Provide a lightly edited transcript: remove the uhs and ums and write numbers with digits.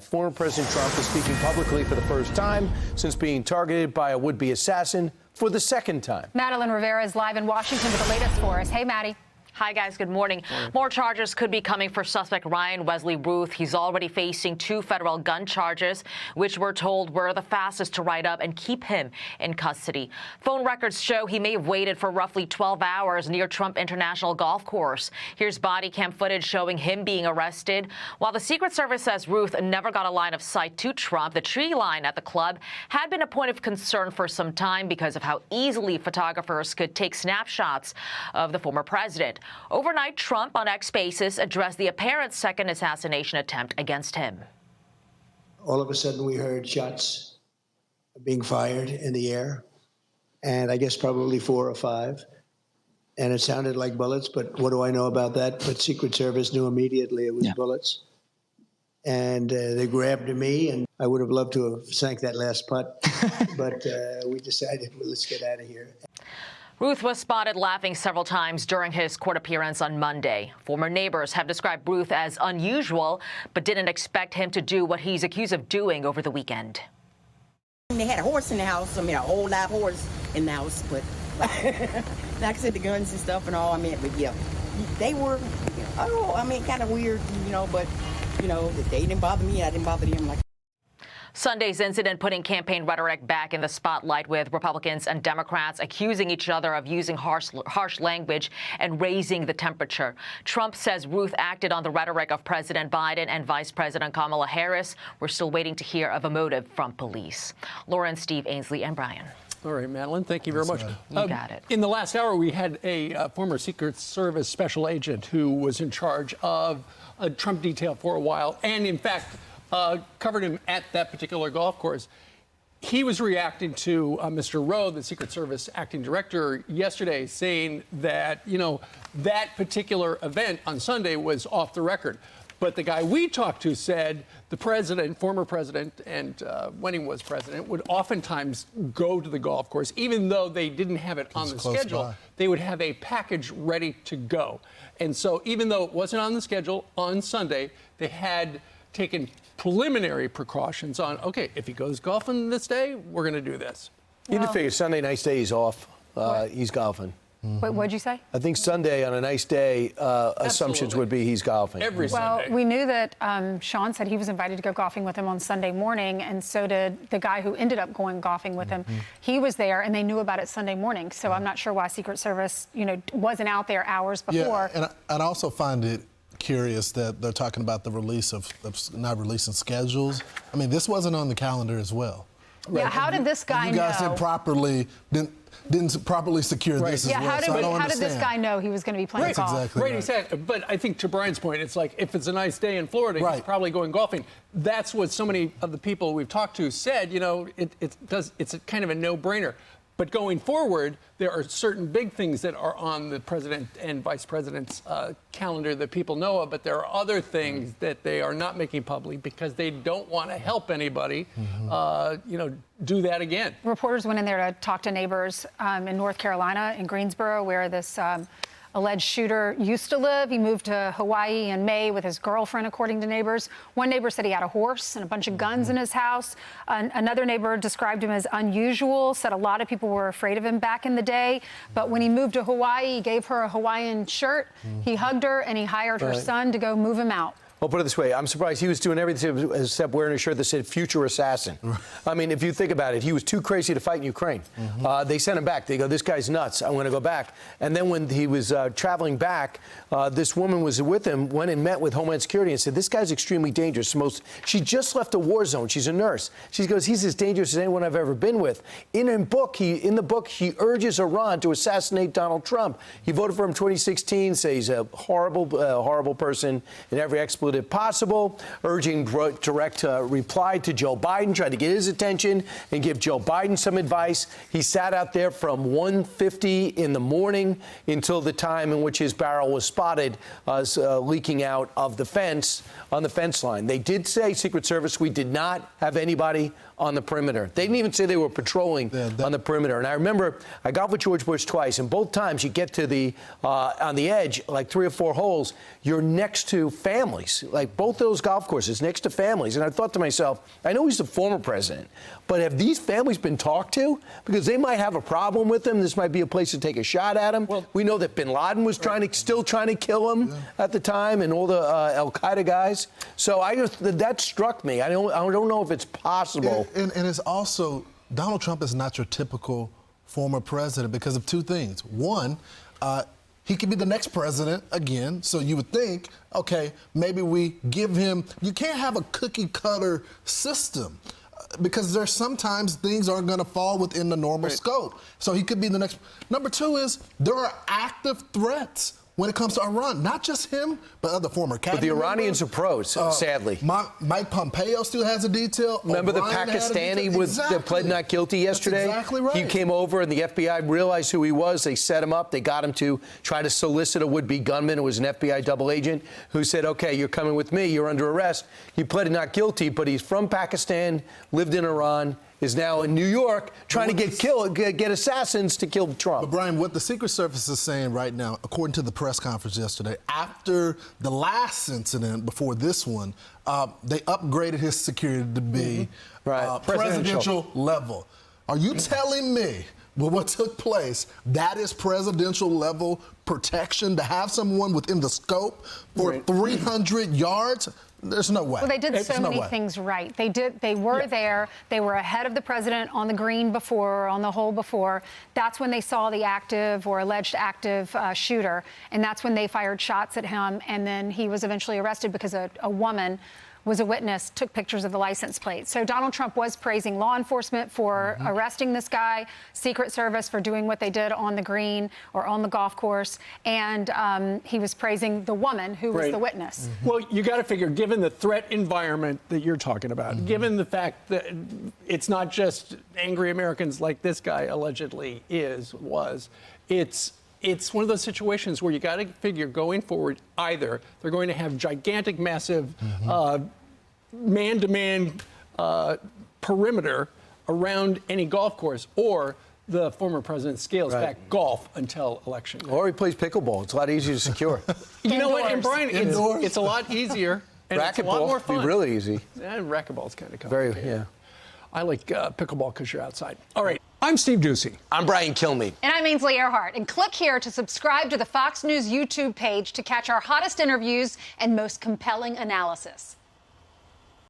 Former President Trump is speaking publicly for the first time since being targeted by a would-be assassin for the second time. Madeleine Rivera is live in Washington with the latest for us. Hey, Maddie. Hi, guys. Good morning. More charges could be coming for suspect Ryan Wesley Ruth. He's already facing 2 federal gun charges, which we're told were the fastest to write up and keep him in custody. Phone records show he may have waited for roughly 12 hours near Trump International Golf Course. Here's body cam footage showing him being arrested. While the Secret Service says Ruth never got a line of sight to Trump, the tree line at the club had been a point of concern for some time because of how easily photographers could take snapshots of the former president. Overnight, Trump on X Spaces addressed the apparent second assassination attempt against him. All of a sudden, we heard shots being fired in the air, and I guess probably 4 or 5. And it sounded like bullets, but what do I know about that? But Secret Service knew immediately it was bullets. And they grabbed me, and I would have loved to have sank that last putt, but we decided, well, let's get out of here. Ruth was spotted laughing several times during his court appearance on Monday. Former neighbors have described Ruth as unusual, but didn't expect him to do what he's accused of doing over the weekend. They had a horse in the house, a whole live horse in the house, but like I said, the guns and stuff and all, but yeah, they were, kind of weird, but, they didn't bother me, I didn't bother them. Sunday's incident putting campaign rhetoric back in the spotlight, with Republicans and Democrats accusing each other of using harsh language and raising the temperature. Trump says Ruth acted on the rhetoric of President Biden and Vice President Kamala Harris. We're still waiting to hear of a motive from police. Lauren, Steve, Ainsley, and Brian. All right, Madeleine, thank you very much. You got it. In the last hour, we had a former Secret Service special agent who was in charge of a Trump detail for a while, and in fact, covered him at that particular golf course. He was reacting to Mr. Rowe, the Secret Service acting director, yesterday, saying that, that particular event on Sunday was off the record. But the guy we talked to said the president, former president, and when he was president, would oftentimes go to the golf course, even though they didn't have it on the schedule. They would have a package ready to go. And so even though it wasn't on the schedule on Sunday, they had taken preliminary precautions on, okay, if he goes golfing this day, we're going to do this. You did figure Sunday, nice day, he's off. He's golfing. Wait, what'd you say? I think Sunday, on a nice day, assumptions would be he's golfing. Every Sunday. Well, we knew that Sean said he was invited to go golfing with him on Sunday morning, and so did the guy who ended up going golfing with him. He was there, and they knew about it Sunday morning. So I'm not sure why Secret Service, wasn't out there hours before. Yeah, and I'd also find it curious that they're talking about the release of not releasing schedules. This wasn't on the calendar as well. Right? Yeah, how did this guy know? You guys didn't properly secure this as well. How did this guy know he was going to be playing golf? Exactly right. Exactly. But I think to Brian's point, it's like if it's a nice day in Florida, he's probably going golfing. That's what so many of the people we've talked to said. It's a kind of a no-brainer. But going forward, there are certain big things that are on the president and vice president's calendar that people know of, but there are other things that they are not making public because they don't want to help anybody, do that again. Reporters went in there to talk to neighbors in North Carolina, in Greensboro, where this alleged shooter used to live. He moved to Hawaii in May with his girlfriend, according to neighbors. One neighbor said he had a horse and a bunch of guns in his house. Another neighbor described him as unusual, said a lot of people were afraid of him back in the day. But when he moved to Hawaii, he gave her a Hawaiian shirt. He hugged her, and he hired her son to go move him out. Well, put it this way, I'm surprised he was doing everything except wearing a shirt that said future assassin. If you think about it, he was too crazy to fight in Ukraine. They sent him back. They go, this guy's nuts. I'm going to go back. And then when he was traveling back, this woman was with him, went and met with Homeland Security and said, this guy's extremely dangerous. She just left a war zone. She's a nurse. She goes, he's as dangerous as anyone I've ever been with. In the book, he urges Iran to assassinate Donald Trump. He voted for him in 2016, say he's a horrible person in every expletive possible, urging direct reply to Joe Biden, trying to get his attention and give Joe Biden some advice. He sat out there from 1:50 in the morning until the time in which his barrel was spotted leaking out of the fence on the fence line. They did say, Secret Service, we did not have anybody on the perimeter. They didn't even say they were patrolling on the perimeter. And I remember I golfed with George Bush twice, and both times you get to the on the edge, like 3 or 4 holes, you're next to families. families, like both those golf courses next to families. And I thought to myself, I know he's the former president, but have these families been talked to? Because they might have a problem with him. This might be a place to take a shot at him. Well, we know that bin Laden was still trying to kill him at the time, and all the al-Qaeda guys. So that struck me. I don't know if it's possible. And it's also, Donald Trump is not your typical former president because of two things. One, he could be the next president again, so you would think, okay, maybe we give him, you can't have a cookie cutter system because there's sometimes things aren't going to fall within the normal scope. So he could be the next. Number two is there are active threats when it comes to Iran, not just him, but other former cabinet But the Iranians members. are pros, sadly. Mike Pompeo still has a detail. Remember O'Brien the Pakistani that pled not guilty yesterday? That's exactly right. He came over and the FBI realized who he was. They set him up. They got him to try to solicit a would-be gunman. It was an FBI double agent who said, okay, you're coming with me. You're under arrest. He pled not guilty, but he's from Pakistan, lived in Iran, is now in New York trying to get assassins to kill Trump. But Brian, what the Secret Service is saying right now, according to the press conference yesterday, after the last incident before this one, they upgraded his security to be presidential level. Are you telling me with what took place, that is presidential level protection to have someone within the scope for 300 yards? There's no way. Well, they did so many things right. They were there. They were ahead of the president on the green before, on the hole before. That's when they saw the active or alleged active shooter, and that's when they fired shots at him. And then he was eventually arrested because a woman was a witness, took pictures of the license plate. So Donald Trump was praising law enforcement for arresting this guy, Secret Service for doing what they did on the green or on the golf course, and he was praising the woman who was the witness. Well, you got to figure, given the threat environment that you're talking about, given the fact that it's not just angry Americans like this guy allegedly was, it's one of those situations where you got to figure going forward, either they're going to have gigantic, massive man-to-man perimeter around any golf course, or the former president scales back golf until election day. Or he plays pickleball. It's a lot easier to secure. You know what, and Brian, it's a lot easier, and it's a lot more fun. Racquetball, be really easy. And racquetball's kind of complicated. Very, I like pickleball because you're outside. All right, I'm Steve Ducey. I'm Brian Kilmeade. And I'm Ainsley Earhart. And click here to subscribe to the Fox News YouTube page to catch our hottest interviews and most compelling analysis.